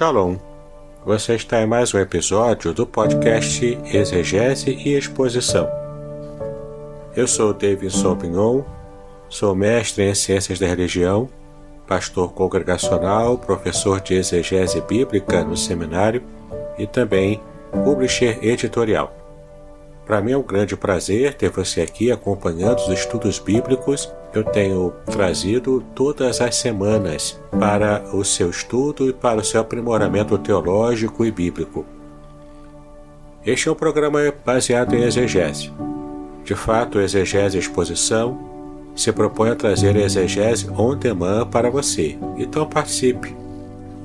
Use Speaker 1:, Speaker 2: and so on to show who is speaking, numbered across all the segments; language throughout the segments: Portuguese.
Speaker 1: Shalom! Você está em mais um episódio do podcast Exegese e Exposição. Eu sou Davidson Pignon, sou mestre em Ciências da Religião, pastor congregacional, professor de exegese bíblica no seminário e também publisher editorial. Para mim é um grande prazer ter você aqui acompanhando os estudos bíblicos que eu tenho trazido todas as semanas para o seu estudo e para o seu aprimoramento teológico e bíblico. Este é um programa baseado em exegese. De fato, a Exegese e Exposição se propõe a trazer a exegese on demand para você. Então participe,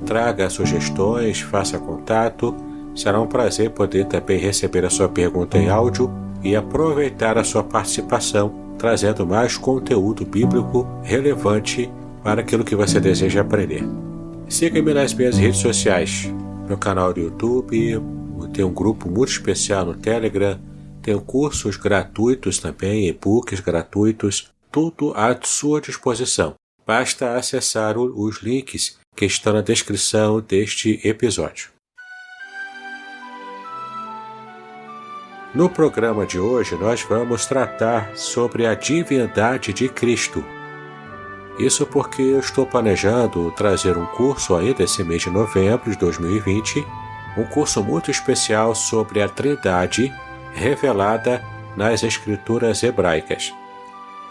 Speaker 1: traga sugestões, faça contato. Será um prazer poder também receber a sua pergunta em áudio e aproveitar a sua participação, trazendo mais conteúdo bíblico relevante para aquilo que você deseja aprender. Siga-me nas minhas redes sociais, meu canal do YouTube, tem um grupo muito especial no Telegram, tenho cursos gratuitos também, e-books gratuitos, tudo à sua disposição. Basta acessar os links que estão na descrição deste episódio. No programa de hoje, nós vamos tratar sobre a divindade de Cristo. Isso porque eu estou planejando trazer um curso ainda esse mês de novembro de 2020, um curso muito especial sobre a Trindade revelada nas Escrituras hebraicas.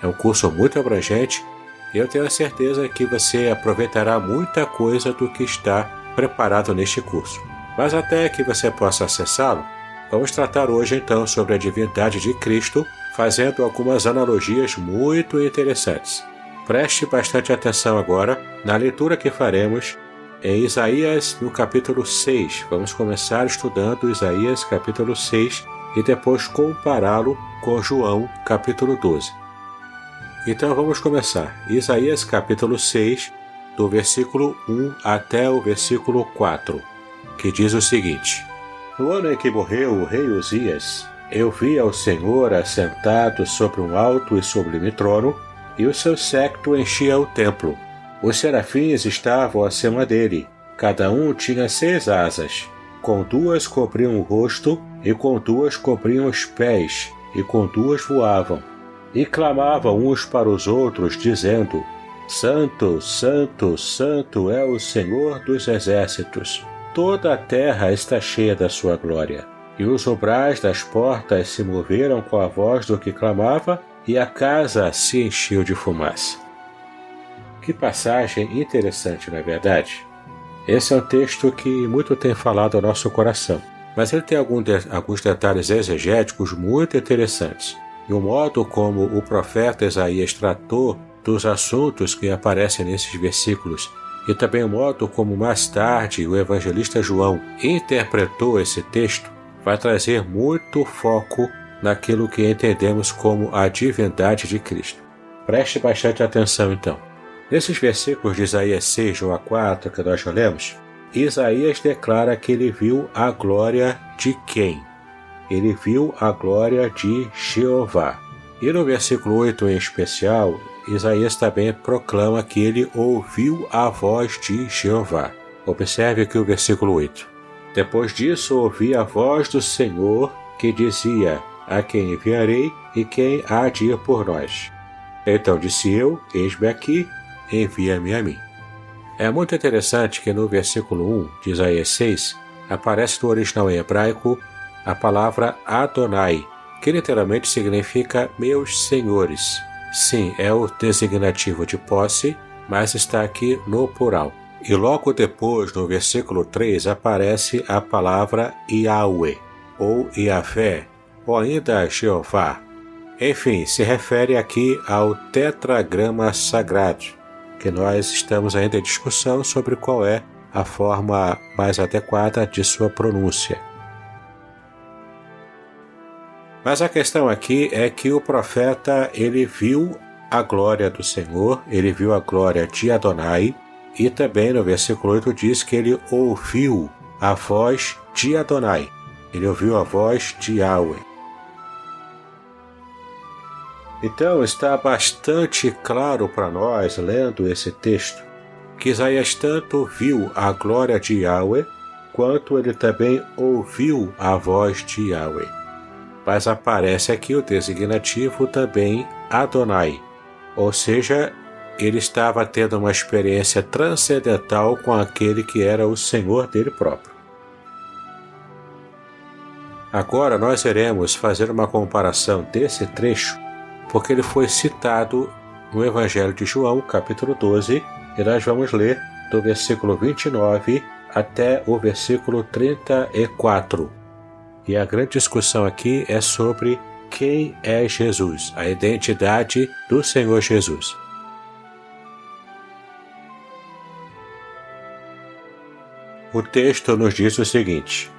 Speaker 1: É um curso muito abrangente e eu tenho a certeza que você aproveitará muita coisa do que está preparado neste curso. Mas até que você possa acessá-lo, vamos tratar hoje então sobre a divindade de Cristo, fazendo algumas analogias muito interessantes. Preste bastante atenção agora na leitura que faremos em Isaías no capítulo 6. Vamos começar estudando Isaías capítulo 6 e depois compará-lo com João capítulo 12. Então vamos começar. Isaías capítulo 6, do versículo 1 até o versículo 4, que diz o seguinte: No ano em que morreu o rei Uzias, eu vi ao Senhor assentado sobre um alto e sublime trono, e o seu séquito enchia o templo. Os serafins estavam acima dele, cada um tinha 6 asas. Com 2 cobriam o rosto, e com 2 cobriam os pés, e com 2 voavam. E clamavam uns para os outros, dizendo: Santo, Santo, Santo é o Senhor dos exércitos. Toda a terra está cheia da sua glória. E os umbrais das portas se moveram com a voz do que clamava, e a casa se encheu de fumaça. Que passagem interessante, não é verdade? Esse é um texto que muito tem falado ao nosso coração, mas ele tem alguns detalhes exegéticos muito interessantes. E o modo como o profeta Isaías tratou dos assuntos que aparecem nesses versículos, e também o modo como mais tarde o evangelista João interpretou esse texto, vai trazer muito foco naquilo que entendemos como a divindade de Cristo. Preste bastante atenção então. Nesses versículos de Isaías 6, 1 a 4, que nós já lemos, Isaías declara que ele viu a glória de quem? Ele viu a glória de Jeová. E no versículo 8 em especial, Isaías também proclama que ele ouviu a voz de Jeová. Observe aqui o versículo 8. Depois disso ouvi a voz do Senhor que dizia: A quem enviarei e quem há de ir por nós? Então disse eu: Eis-me aqui, envia-me a mim. É muito interessante que no versículo 1 de Isaías 6 aparece no original em hebraico a palavra Adonai, que literalmente significa meus senhores. Sim, é o designativo de posse, mas está aqui no plural. E logo depois, no versículo 3, aparece a palavra Yahweh, ou Yahvé, ou ainda Jeová. Enfim, se refere aqui ao tetragrama sagrado, que nós estamos ainda em discussão sobre qual é a forma mais adequada de sua pronúncia. Mas a questão aqui é que o profeta, ele viu a glória do Senhor, ele viu a glória de Adonai, e também no versículo 8 diz que ele ouviu a voz de Adonai, ele ouviu a voz de Yahweh. Então está bastante claro para nós, lendo esse texto, que Isaías tanto viu a glória de Yahweh, quanto ele também ouviu a voz de Yahweh. Mas aparece aqui o designativo também Adonai, ou seja, ele estava tendo uma experiência transcendental com aquele que era o Senhor dele próprio. Agora nós iremos fazer uma comparação desse trecho, porque ele foi citado no Evangelho de João, capítulo 12, e nós vamos ler do versículo 29 até o versículo 34. E a grande discussão aqui é sobre quem é Jesus, a identidade do Senhor Jesus. O texto nos diz o seguinte: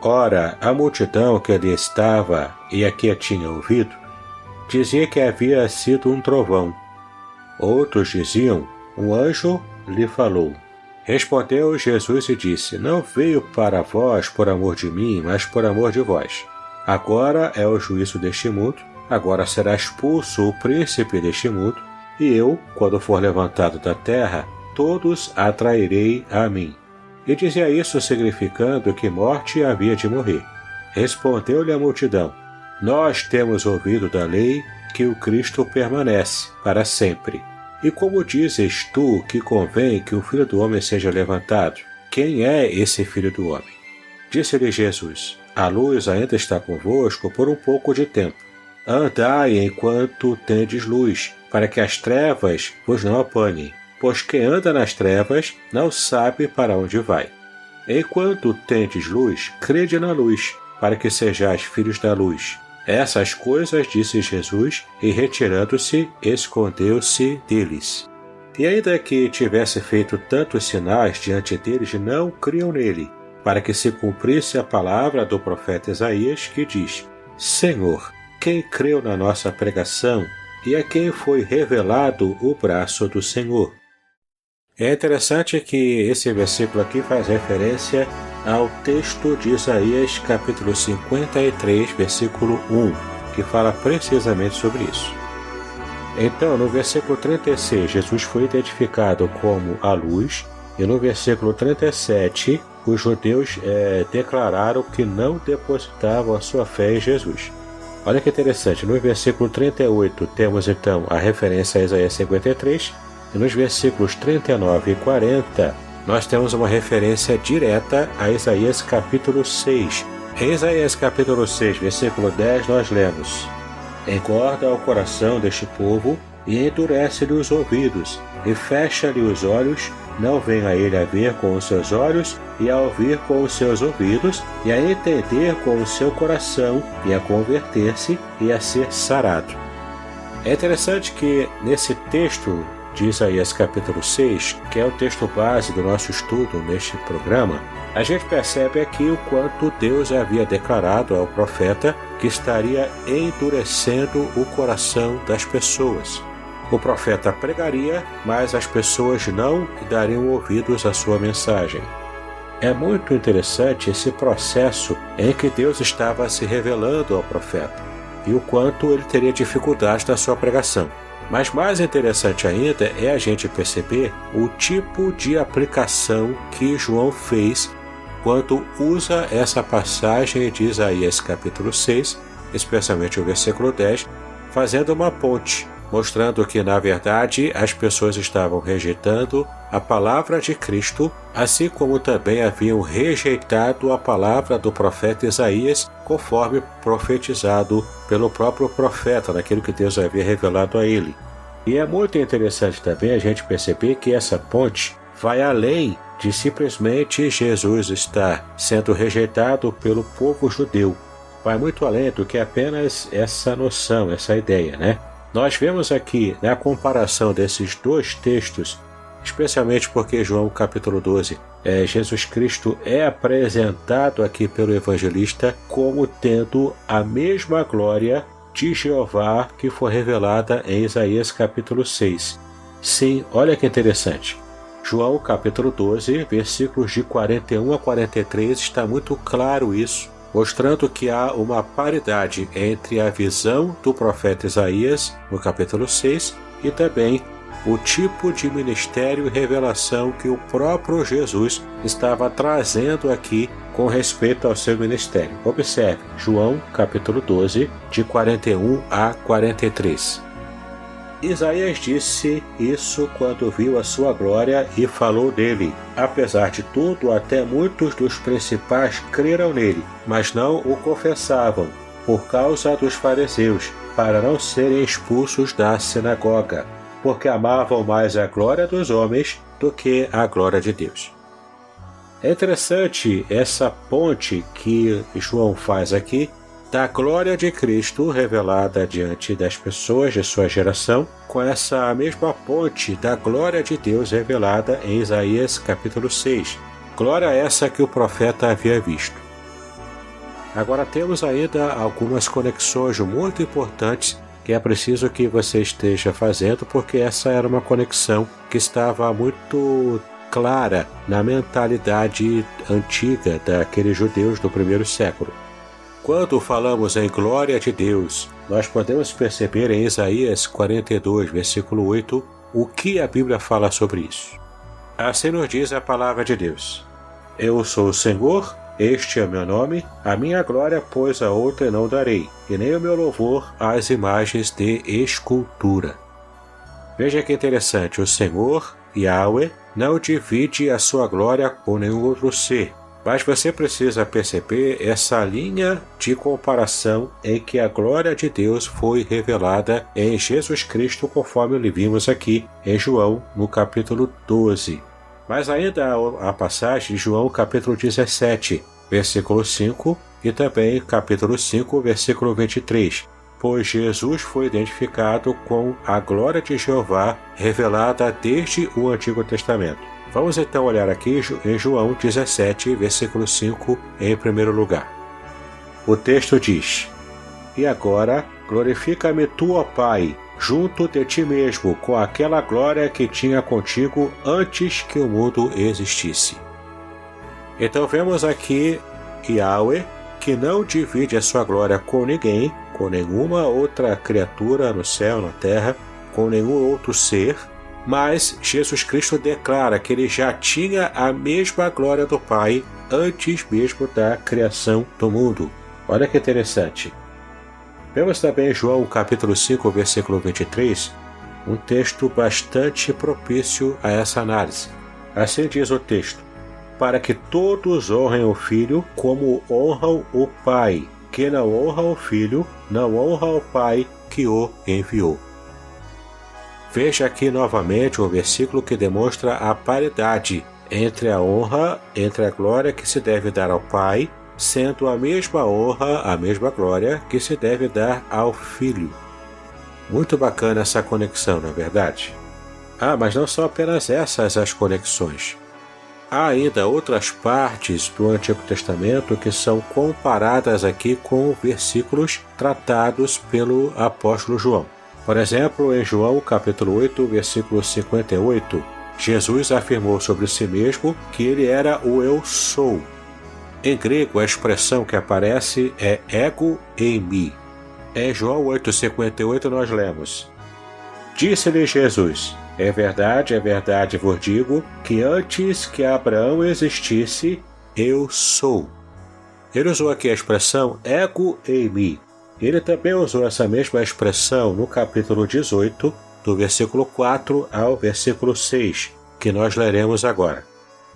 Speaker 1: Ora, a multidão que ali estava e a que a tinha ouvido, dizia que havia sido um trovão. Outros diziam, um anjo lhe falou. Respondeu Jesus e disse, não veio para vós por amor de mim, mas por amor de vós. Agora é o juízo deste mundo, agora será expulso o príncipe deste mundo, e eu, quando for levantado da terra, todos atrairei a mim. E dizia isso significando que morte havia de morrer. Respondeu-lhe a multidão, nós temos ouvido da lei que o Cristo permanece para sempre. E como dizes tu que convém que o Filho do Homem seja levantado? Quem é esse Filho do Homem? Disse-lhe Jesus, a luz ainda está convosco por um pouco de tempo. Andai enquanto tendes luz, para que as trevas vos não apanhem. Pois quem anda nas trevas não sabe para onde vai. Enquanto tendes luz, crede na luz, para que sejais filhos da luz. Essas coisas disse Jesus, e retirando-se, escondeu-se deles. E ainda que tivesse feito tantos sinais diante deles, não criam nele, para que se cumprisse a palavra do profeta Isaías, que diz, Senhor, quem creu na nossa pregação, e a quem foi revelado o braço do Senhor? É interessante que esse versículo aqui faz referência ao texto de Isaías, capítulo 53, versículo 1, que fala precisamente sobre isso. Então, no versículo 36, Jesus foi identificado como a luz, e no versículo 37, os judeus declararam que não depositavam a sua fé em Jesus. Olha que interessante, no versículo 38 temos então a referência a Isaías 53, e nos versículos 39 e 40, nós temos uma referência direta a Isaías capítulo 6. Em Isaías capítulo 6, versículo 10, nós lemos, engorda o coração deste povo e endurece-lhe os ouvidos, e fecha-lhe os olhos, não vem a ele a ver com os seus olhos, e a ouvir com os seus ouvidos, e a entender com o seu coração, e a converter-se, e a ser sarado. É interessante que nesse texto de Isaías capítulo 6, que é o texto base do nosso estudo neste programa, a gente percebe aqui o quanto Deus havia declarado ao profeta que estaria endurecendo o coração das pessoas. O profeta pregaria, mas as pessoas não dariam ouvidos à sua mensagem. É muito interessante esse processo em que Deus estava se revelando ao profeta e o quanto ele teria dificuldade na sua pregação. Mas mais interessante ainda é a gente perceber o tipo de aplicação que João fez quando usa essa passagem de Isaías capítulo 6, especialmente o versículo 10, fazendo uma ponte, mostrando que, na verdade, as pessoas estavam rejeitando a palavra de Cristo, assim como também haviam rejeitado a palavra do profeta Isaías, conforme profetizado pelo próprio profeta, naquilo que Deus havia revelado a ele. E é muito interessante também a gente perceber que essa ponte vai além de simplesmente Jesus estar sendo rejeitado pelo povo judeu. Vai muito além do que apenas essa noção, essa ideia, né? Nós vemos aqui, na comparação desses dois textos, especialmente porque João capítulo 12, Jesus Cristo é apresentado aqui pelo evangelista como tendo a mesma glória de Jeová que foi revelada em Isaías capítulo 6. Sim, olha que interessante. João capítulo 12, versículos de 41 a 43, está muito claro isso, mostrando que há uma paridade entre a visão do profeta Isaías, no capítulo 6, e também o tipo de ministério e revelação que o próprio Jesus estava trazendo aqui com respeito ao seu ministério. Observe, João capítulo 12, de 41 a 43. Isaías disse isso quando viu a sua glória e falou dele. Apesar de tudo, até muitos dos principais creram nele, mas não o confessavam, por causa dos fariseus, para não serem expulsos da sinagoga, porque amavam mais a glória dos homens do que a glória de Deus. É interessante essa ponte que João faz aqui da glória de Cristo revelada diante das pessoas de sua geração, com essa mesma ponte da glória de Deus revelada em Isaías capítulo 6. Glória essa que o profeta havia visto. Agora temos ainda algumas conexões muito importantes que é preciso que você esteja fazendo, porque essa era uma conexão que estava muito clara na mentalidade antiga daqueles judeus do primeiro século. Quando falamos em glória de Deus, nós podemos perceber em Isaías 42, versículo 8, o que a Bíblia fala sobre isso. Assim nos diz a palavra de Deus: Eu sou o Senhor, este é o meu nome, a minha glória, pois a outra não darei, e nem o meu louvor às imagens de escultura. Veja que interessante, o Senhor, Yahweh, não divide a sua glória com nenhum outro ser. Mas você precisa perceber essa linha de comparação em que a glória de Deus foi revelada em Jesus Cristo, conforme vimos aqui em João, no capítulo 12. Mas ainda a passagem de João, capítulo 17, versículo 5, e também capítulo 5, versículo 23. Pois Jesus foi identificado com a glória de Jeová revelada desde o Antigo Testamento. Vamos então olhar aqui em João 17, versículo 5, em primeiro lugar. O texto diz: E agora, glorifica-me tu, ó Pai, junto de ti mesmo, com aquela glória que tinha contigo antes que o mundo existisse. Então vemos aqui Yahweh, que não divide a sua glória com ninguém, com nenhuma outra criatura no céu, na terra, com nenhum outro ser, mas Jesus Cristo declara que ele já tinha a mesma glória do Pai antes mesmo da criação do mundo. Olha que interessante. Vemos também em João capítulo 5, versículo 23, um texto bastante propício a essa análise. Assim diz o texto: Para que todos honrem o Filho como honram o Pai. Quem não honra o Filho, não honra o Pai que o enviou. Veja aqui novamente um versículo que demonstra a paridade entre a honra, entre a glória que se deve dar ao Pai, sendo a mesma honra, a mesma glória que se deve dar ao Filho. Muito bacana essa conexão, não é verdade? Mas não são apenas essas as conexões. Há ainda outras partes do Antigo Testamento que são comparadas aqui com versículos tratados pelo apóstolo João. Por exemplo, em João capítulo 8, versículo 58, Jesus afirmou sobre si mesmo que ele era o Eu Sou. Em grego, a expressão que aparece é ego eimi. Em João 8,58 nós lemos: Disse-lhe Jesus: é verdade vos digo, que antes que Abraão existisse, eu sou. Ele usou aqui a expressão ego eimi. Ele também usou essa mesma expressão no capítulo 18, do versículo 4 ao versículo 6, que nós leremos agora.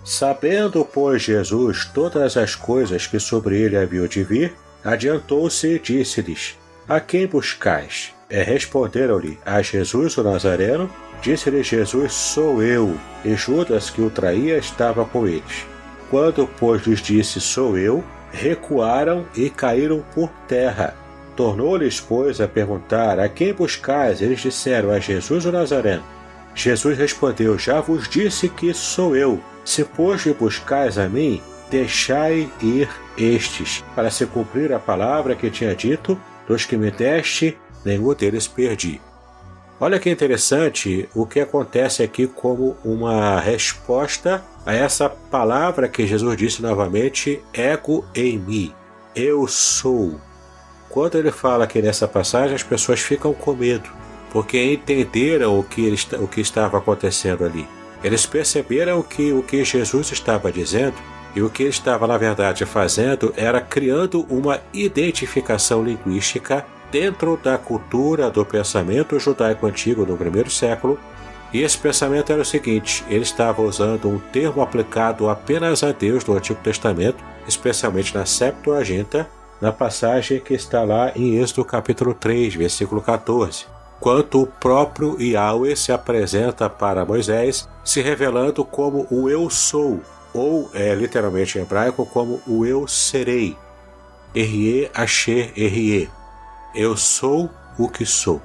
Speaker 1: Sabendo, pois, Jesus todas as coisas que sobre ele haviam de vir, adiantou-se e disse-lhes: A quem buscais? Responderam-lhe: A Jesus o Nazareno. Disse-lhe Jesus: Sou eu. E Judas, que o traía, estava com eles. Quando, pois, lhes disse: Sou eu, recuaram e caíram por terra. Tornou-lhes, pois, a perguntar: A quem buscais? Eles disseram: A Jesus o Nazareno. Jesus respondeu: Já vos disse que sou eu. Se, pois, me buscais a mim, deixai ir estes, para se cumprir a palavra que tinha dito: Dos que me deste, nenhum deles perdi. Olha que interessante o que acontece aqui como uma resposta a essa palavra que Jesus disse novamente: ego eimi, eu sou. Quando ele fala aqui nessa passagem, as pessoas ficam com medo, porque entenderam o que estava acontecendo ali. Eles perceberam que o que Jesus estava dizendo e o que ele estava, na verdade, fazendo era criando uma identificação linguística dentro da cultura do pensamento judaico antigo no primeiro século. E esse pensamento era o seguinte: ele estava usando um termo aplicado apenas a Deus no Antigo Testamento, especialmente na Septuaginta, na passagem que está lá em Êxodo capítulo 3, versículo 14, quando o próprio Yahweh se apresenta para Moisés, se revelando como o Eu Sou, ou literalmente em hebraico como o Eu Serei. Erie Asher Erie. Eu sou o que sou.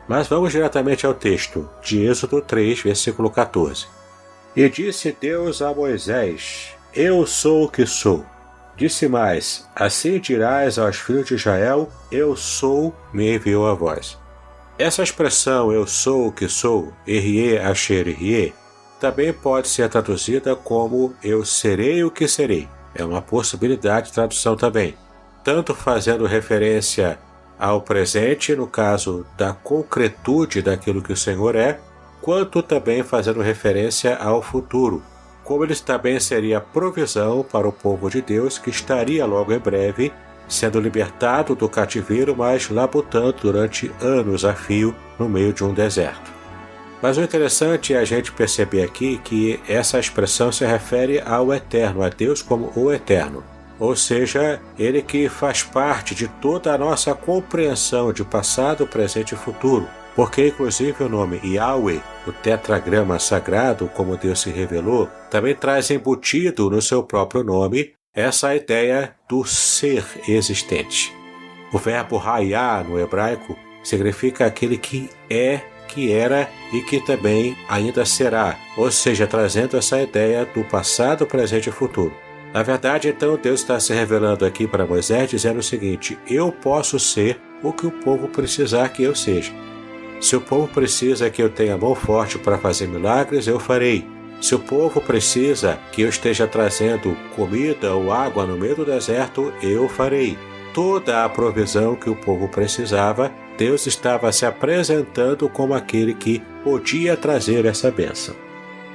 Speaker 1: Mas vamos diretamente ao texto de Êxodo 3, versículo 14. E disse Deus a Moisés: Eu sou o que sou. Disse mais: Assim dirás aos filhos de Israel: Eu sou, me enviou a vós. Essa expressão eu sou o que sou, Erie Asher Erie, também pode ser traduzida como eu serei o que serei. É uma possibilidade de tradução também, tanto fazendo referência ao presente, no caso da concretude daquilo que o Senhor é, quanto também fazendo referência ao futuro, como ele também seria provisão para o povo de Deus que estaria logo em breve sendo libertado do cativeiro, mas labutando durante anos a fio no meio de um deserto. Mas o interessante é a gente perceber aqui que essa expressão se refere ao Eterno, a Deus como o Eterno. Ou seja, ele que faz parte de toda a nossa compreensão de passado, presente e futuro. Porque inclusive o nome Yahweh, o tetragrama sagrado, como Deus se revelou, também traz embutido no seu próprio nome essa ideia do ser existente. O verbo hayá no hebraico significa aquele que é, que era e que também ainda será, ou seja, trazendo essa ideia do passado, presente e futuro. Na verdade, então, Deus está se revelando aqui para Moisés dizendo o seguinte: eu posso ser o que o povo precisar que eu seja. Se o povo precisa que eu tenha mão forte para fazer milagres, eu farei. Se o povo precisa que eu esteja trazendo comida ou água no meio do deserto, eu farei. Toda a provisão que o povo precisava, Deus estava se apresentando como aquele que podia trazer essa bênção.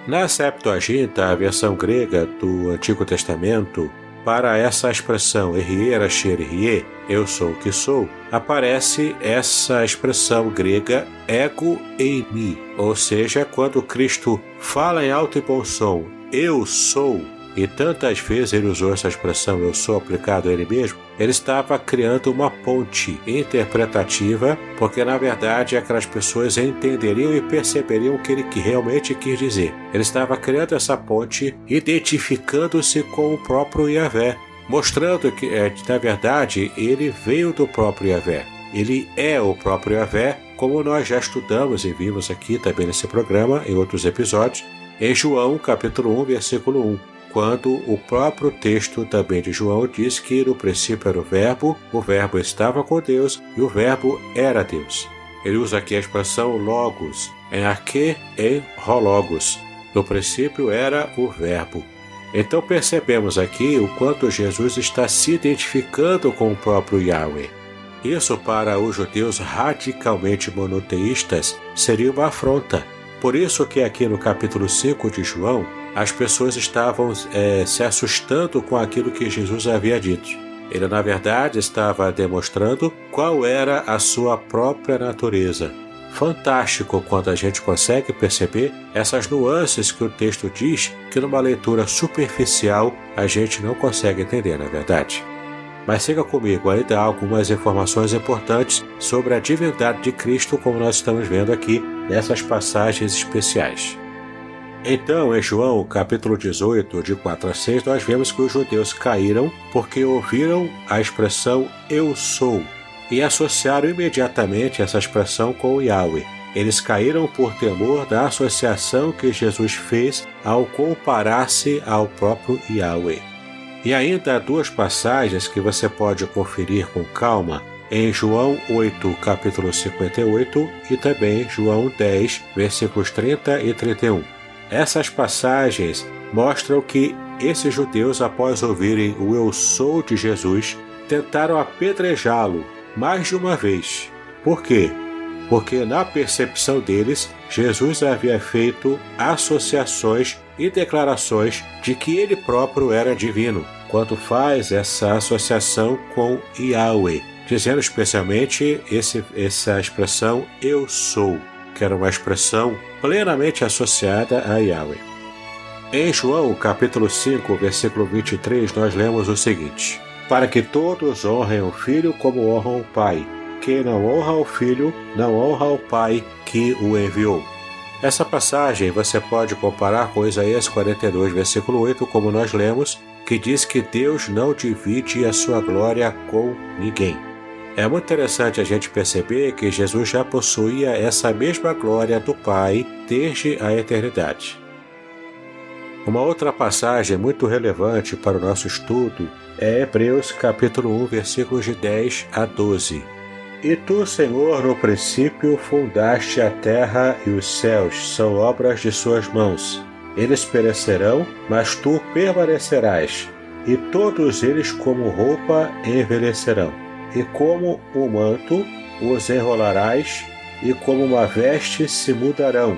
Speaker 1: Na Septuaginta, a versão grega do Antigo Testamento, para essa expressão Erie Asher Erie, eu sou o que sou, aparece essa expressão grega ego eimi, ou seja, quando Cristo fala em alto e bom som, eu sou, e tantas vezes ele usou essa expressão eu sou aplicado a ele mesmo, ele estava criando uma ponte interpretativa, porque na verdade aquelas pessoas entenderiam e perceberiam o que ele realmente quis dizer. Ele estava criando essa ponte, identificando-se com o próprio Yahvé, mostrando que, na verdade, ele veio do próprio Yahvé. Ele é o próprio Yahvé, como nós já estudamos e vimos aqui também nesse programa, em outros episódios, em João capítulo 1, versículo 1. Quando o próprio texto também de João diz que no princípio era o verbo estava com Deus e o verbo era Deus. Ele usa aqui a expressão logos, em arque e hologos. No princípio era o verbo. Então percebemos aqui o quanto Jesus está se identificando com o próprio Yahweh. Isso para os judeus radicalmente monoteístas seria uma afronta. Por isso que aqui no capítulo 5 de João, as pessoas estavam se assustando com aquilo que Jesus havia dito. Ele, na verdade, estava demonstrando qual era a sua própria natureza. Fantástico quando a gente consegue perceber essas nuances que o texto diz que numa leitura superficial a gente não consegue entender, na verdade. Mas siga comigo, ainda há algumas informações importantes sobre a divindade de Cristo, como nós estamos vendo aqui nessas passagens especiais. Então, em João, capítulo 18, de 4 a 6, nós vemos que os judeus caíram porque ouviram a expressão eu sou e associaram imediatamente essa expressão com o Yahweh. Eles caíram por temor da associação que Jesus fez ao comparar-se ao próprio Yahweh. E ainda há duas passagens que você pode conferir com calma em João 8, capítulo 58 e também João 10, versículos 30 e 31. Essas passagens mostram que esses judeus, após ouvirem o eu sou de Jesus, tentaram apedrejá-lo mais de uma vez. Por quê? porque na percepção deles, Jesus havia feito associações e declarações de que ele próprio era divino, quando faz essa associação com Yahweh, dizendo especialmente essa expressão "eu sou", que era uma expressão plenamente associada a Yahweh. Em João, capítulo 5, versículo 23, nós lemos o seguinte: para que todos honrem o Filho como honram o Pai. Quem não honra o Filho, não honra o Pai que o enviou. Essa passagem você pode comparar com Isaías 42, versículo 8, como nós lemos, que diz que Deus não divide a sua glória com ninguém. É muito interessante a gente perceber que Jesus já possuía essa mesma glória do Pai desde a eternidade. Uma outra passagem muito relevante para o nosso estudo é Hebreus capítulo 1, versículos de 10 a 12. E tu, Senhor, no princípio fundaste a terra e os céus, são obras de suas mãos. Eles perecerão, mas tu permanecerás, e todos eles como roupa envelhecerão. E como um manto os enrolarás, e como uma veste se mudarão.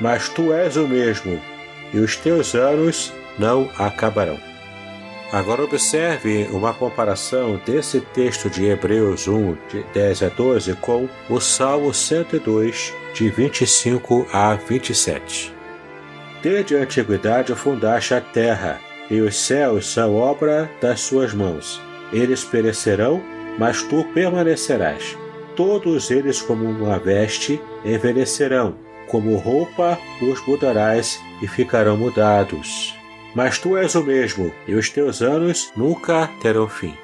Speaker 1: Mas tu és o mesmo, e os teus anos não acabarão. Agora observe uma comparação desse texto de Hebreus 1, de 10 a 12, com o Salmo 102, de 25 a 27. Desde a antiguidade fundaste a terra, e os céus são obra das suas mãos. Eles perecerão, mas tu permanecerás. Todos eles como uma veste envelhecerão, como roupa os mudarás e ficarão mudados. Mas tu és o mesmo, e os teus anos nunca terão fim.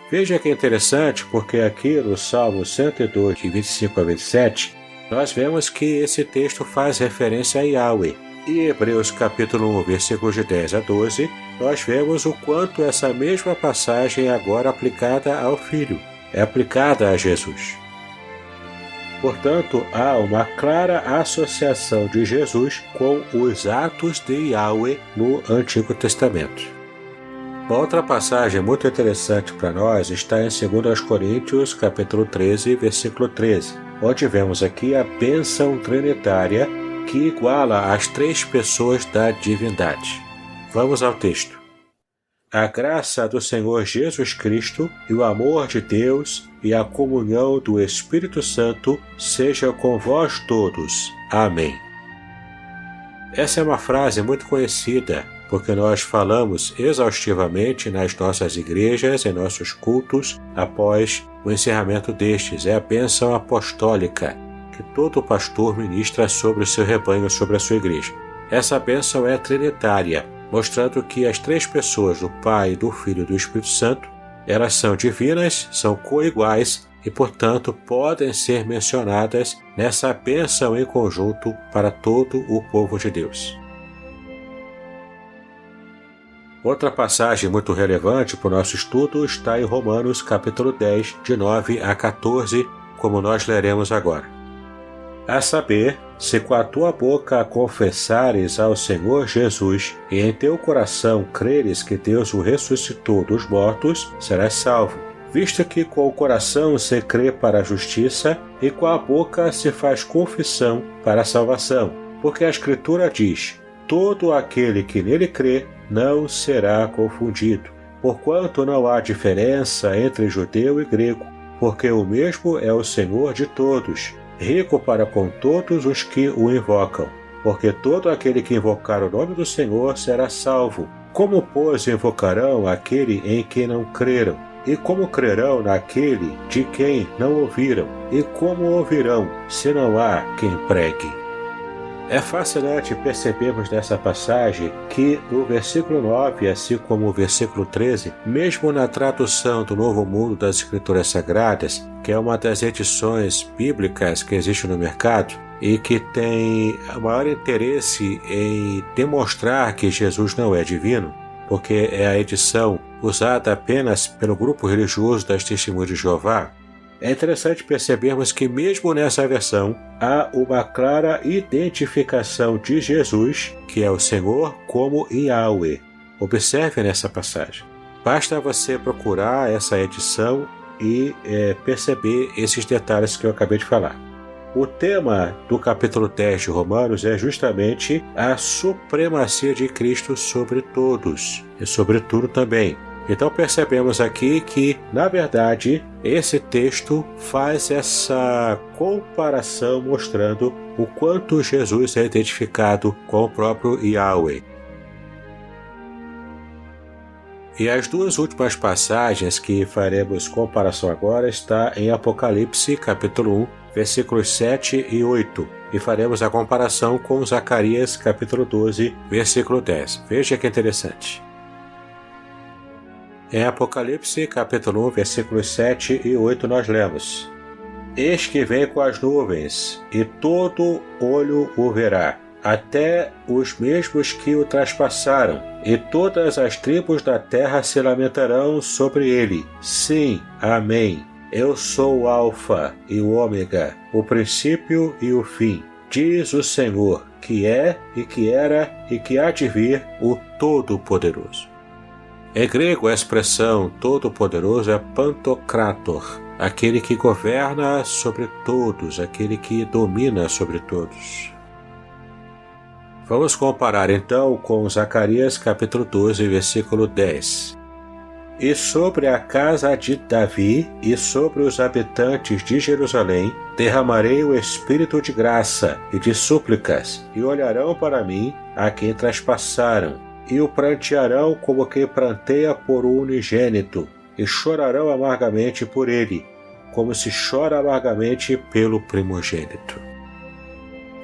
Speaker 1: Veja que é interessante, porque aqui no Salmo 102, de 25 a 27, nós vemos que esse texto faz referência a Yahweh. E em Hebreus capítulo 1, versículos de 10 a 12, nós vemos o quanto essa mesma passagem é agora aplicada ao Filho, é aplicada a Jesus. Portanto, há uma clara associação de Jesus com os atos de Yahweh no Antigo Testamento. Uma outra passagem muito interessante para nós está em 2 Coríntios, capítulo 13, versículo 13, onde vemos aqui a bênção trinitária que iguala as três pessoas da divindade. Vamos ao texto. A graça do Senhor Jesus Cristo e o amor de Deus e a comunhão do Espírito Santo seja com vós todos. Amém. Essa é uma frase muito conhecida, porque nós falamos exaustivamente nas nossas igrejas e nossos cultos após o encerramento destes. É a bênção apostólica que todo pastor ministra sobre o seu rebanho, sobre a sua igreja. Essa bênção é trinitária, mostrando que as três pessoas do Pai, do Filho e do Espírito Santo, elas são divinas, são coiguais e, portanto, podem ser mencionadas nessa bênção em conjunto para todo o povo de Deus. Outra passagem muito relevante para o nosso estudo está em Romanos capítulo 10, de 9 a 14, como nós leremos agora. A saber, se com a tua boca confessares ao Senhor Jesus e em teu coração creres que Deus o ressuscitou dos mortos, serás salvo. Visto que com o coração se crê para a justiça e com a boca se faz confissão para a salvação. Porque a Escritura diz: todo aquele que nele crê não será confundido. Porquanto não há diferença entre judeu e grego, porque o mesmo é o Senhor de todos, rico para com todos os que o invocam, porque todo aquele que invocar o nome do Senhor será salvo. Como, pois, invocarão aquele em quem não creram? E como crerão naquele de quem não ouviram? E como ouvirão, se não há quem pregue? É fascinante percebermos nessa passagem que o versículo 9, assim como o versículo 13, mesmo na tradução do Novo Mundo das Escrituras Sagradas, que é uma das edições bíblicas que existe no mercado e que tem maior interesse em demonstrar que Jesus não é divino, porque é a edição usada apenas pelo grupo religioso das Testemunhas de Jeová, é interessante percebermos que mesmo nessa versão há uma clara identificação de Jesus, que é o Senhor, como Yahweh. Observe nessa passagem. Basta você procurar essa edição e perceber esses detalhes que eu acabei de falar. O tema do capítulo 10 de Romanos é justamente a supremacia de Cristo sobre todos e sobre tudo também. Então percebemos aqui que, na verdade, esse texto faz essa comparação mostrando o quanto Jesus é identificado com o próprio Yahweh. E as duas últimas passagens que faremos comparação agora está em Apocalipse, capítulo 1, versículos 7 e 8. E faremos a comparação com Zacarias, capítulo 12, versículo 10. Veja que interessante. Em Apocalipse, capítulo 1, versículos 7 e 8, nós lemos: Eis que vem com as nuvens, e todo olho o verá, até os mesmos que o traspassaram, e todas as tribos da terra se lamentarão sobre ele. Sim, amém. Eu sou o Alfa e o Ômega, o princípio e o fim, diz o Senhor, que é, e que era, e que há de vir, o Todo-Poderoso. Em grego, a expressão Todo-Poderoso é Pantocrator, aquele que governa sobre todos, aquele que domina sobre todos. Vamos comparar então com Zacarias capítulo 12, versículo 10. E sobre a casa de Davi e sobre os habitantes de Jerusalém derramarei o espírito de graça e de súplicas, e olharão para mim a quem traspassaram, e o prantearão como quem pranteia por um unigênito, e chorarão amargamente por ele, como se chora amargamente pelo primogênito.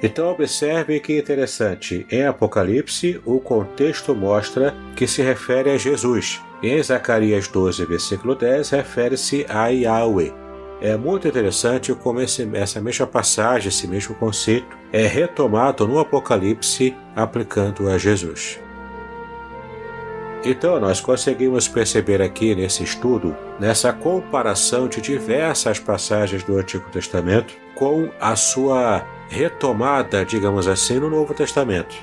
Speaker 1: Então observe que interessante, em Apocalipse o contexto mostra que se refere a Jesus. Em Zacarias 12, versículo 10, refere-se a Yahweh. É muito interessante como essa mesma passagem, esse mesmo conceito, é retomado no Apocalipse aplicando a Jesus. Então nós conseguimos perceber aqui nesse estudo, nessa comparação de diversas passagens do Antigo Testamento com a sua retomada, digamos assim, no Novo Testamento.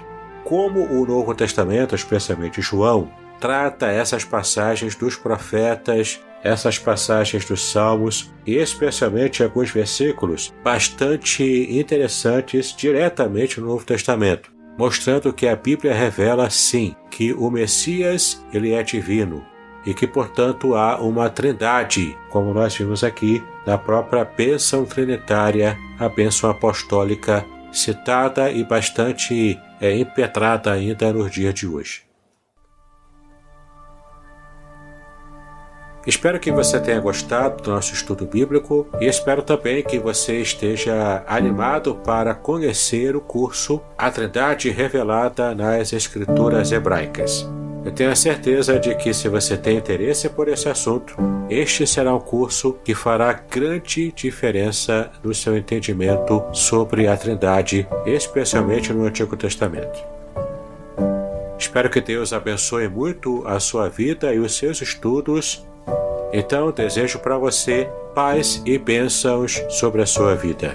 Speaker 1: Como o Novo Testamento, especialmente João, trata essas passagens dos profetas, essas passagens dos Salmos e especialmente alguns versículos bastante interessantes diretamente no Novo Testamento, mostrando que a Bíblia revela, sim, que o Messias ele é divino e que, portanto, há uma trindade, como nós vimos aqui na própria bênção trinitária, a bênção apostólica, citada e bastante impetrada ainda nos dias de hoje. Espero que você tenha gostado do nosso estudo bíblico e espero também que você esteja animado para conhecer o curso A Trindade Revelada nas Escrituras Hebraicas. Eu tenho a certeza de que, se você tem interesse por esse assunto, este será um curso que fará grande diferença no seu entendimento sobre a Trindade, especialmente no Antigo Testamento. Espero que Deus abençoe muito a sua vida e os seus estudos. Então, desejo para você paz e bênçãos sobre a sua vida.